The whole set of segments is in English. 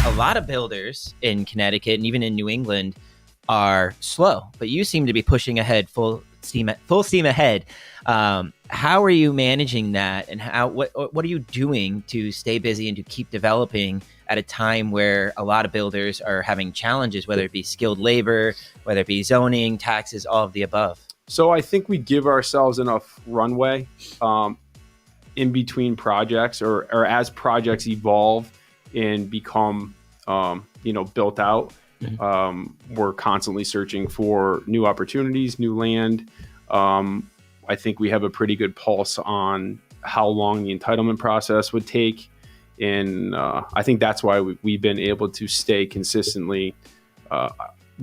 a lot of builders in Connecticut and even in New England are slow, but you seem to be pushing ahead full steam ahead. How are you managing that, and what are you doing to stay busy and to keep developing at a time where a lot of builders are having challenges, whether it be skilled labor, whether it be zoning, taxes, all of the above? So I think we give ourselves enough runway in between projects, or as projects evolve and become built out. We're constantly searching for new opportunities, new land. I think we have a pretty good pulse on how long the entitlement process would take. And I think that's why we've been able to stay consistently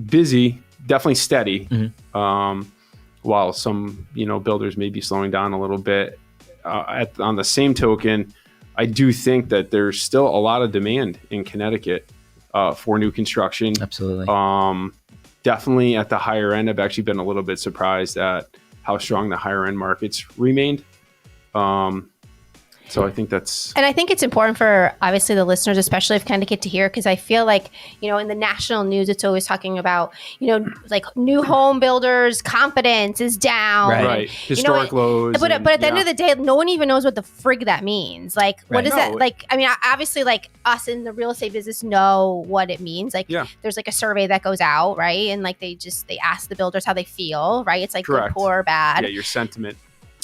busy, definitely steady, while some builders may be slowing down a little bit. On the same token, I do think that there's still a lot of demand in Connecticut for new construction. Absolutely. Definitely at the higher end. I've actually been a little bit surprised at how strong the higher end markets remained. So I think that's... And I think it's important for, obviously, the listeners, especially of Connecticut, to hear, because I feel like, in the national news, it's always talking about, like new home builders, confidence is down. Right. Historic lows. But at the end of the day, no one even knows what the frig that means. Like, what is that? Like, I mean, obviously, like us in the real estate business know what it means. Like, there's like a survey that goes out, right? And like, they ask the builders how they feel, right? It's like good, poor, bad. Yeah, your sentiment.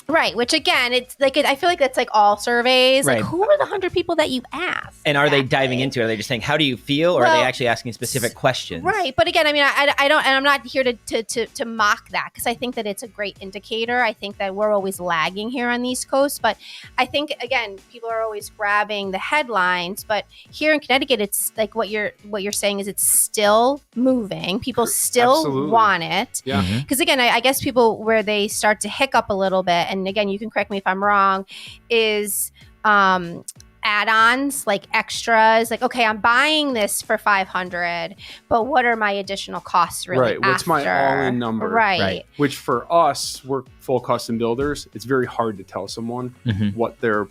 Right, which again, it's like I feel like that's like all surveys. Right. Like, who are the 100 people that you asked? And are they diving into it? Are they just saying, "How do you feel," or are they actually asking specific questions? Right, but again, I mean, I don't, and I'm not here to mock that, because I think that it's a great indicator. I think that we're always lagging here on the East Coast, but I think again, people are always grabbing the headlines. But here in Connecticut, it's like what you're saying is it's still moving. People still want it. Yeah. Because again, I guess people where they start to hiccup a little bit, and again, you can correct me if I'm wrong, is add-ons, like extras, like, okay, I'm buying this for $500, but what are my additional costs really? Right. What's my all-in number? Right. Which for us, we're full custom builders. It's very hard to tell someone what their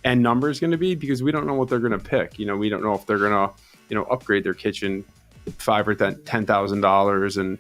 end number is going to be, because we don't know what they're going to pick. We don't know if they're going to, upgrade their kitchen $5,000 or $10,000, and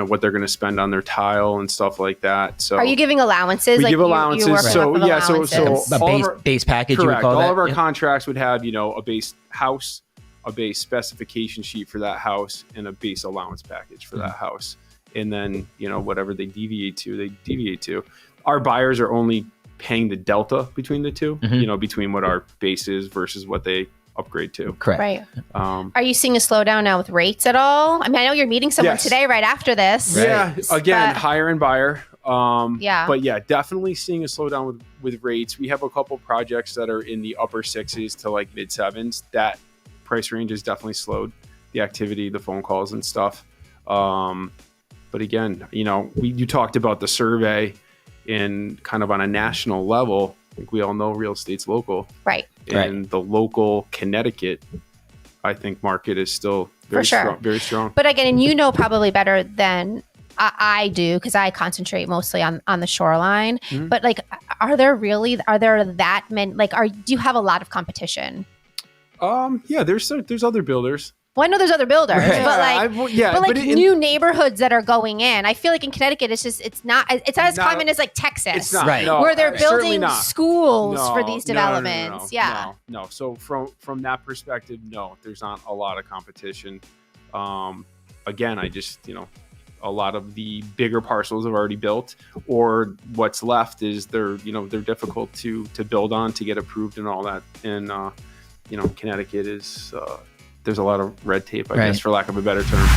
what they're going to spend on their tile and stuff like that. So, are you giving allowances? We give allowances. So a base package. Correct. You would call all of our contracts would have, a base house, a base specification sheet for that house, and a base allowance package for that house. And then, whatever they deviate to. Our buyers are only paying the delta between the two, between what our base is versus what they upgrade to. Correct. Right. Are you seeing a slowdown now with rates at all? I mean, I know you're meeting someone today right after this. Yeah. Again, higher end buyer. Yeah. But yeah, definitely seeing a slowdown with rates. We have a couple projects that are in the upper 6s to like mid 7s. That price range has definitely slowed the activity, the phone calls and stuff. But again, you talked about the survey in kind of on a national level. I think we all know real estate's local. Right. And the local Connecticut, I think, market is still very strong. Very strong. But again, and probably better than I do, because I concentrate mostly on the shoreline. But like, are there that many? Like, do you have a lot of competition? Yeah, there's other builders. Well, I know there's other builders, right. but new neighborhoods that are going in. I feel like in Connecticut, it's not as common as like Texas, it's not, right? Where they're building schools for these developments. No. So from that perspective, no, there's not a lot of competition. Again, I just a lot of the bigger parcels have already built, or what's left is they're difficult to build on, to get approved and all that. And Connecticut is. There's a lot of red tape, I guess, for lack of a better term.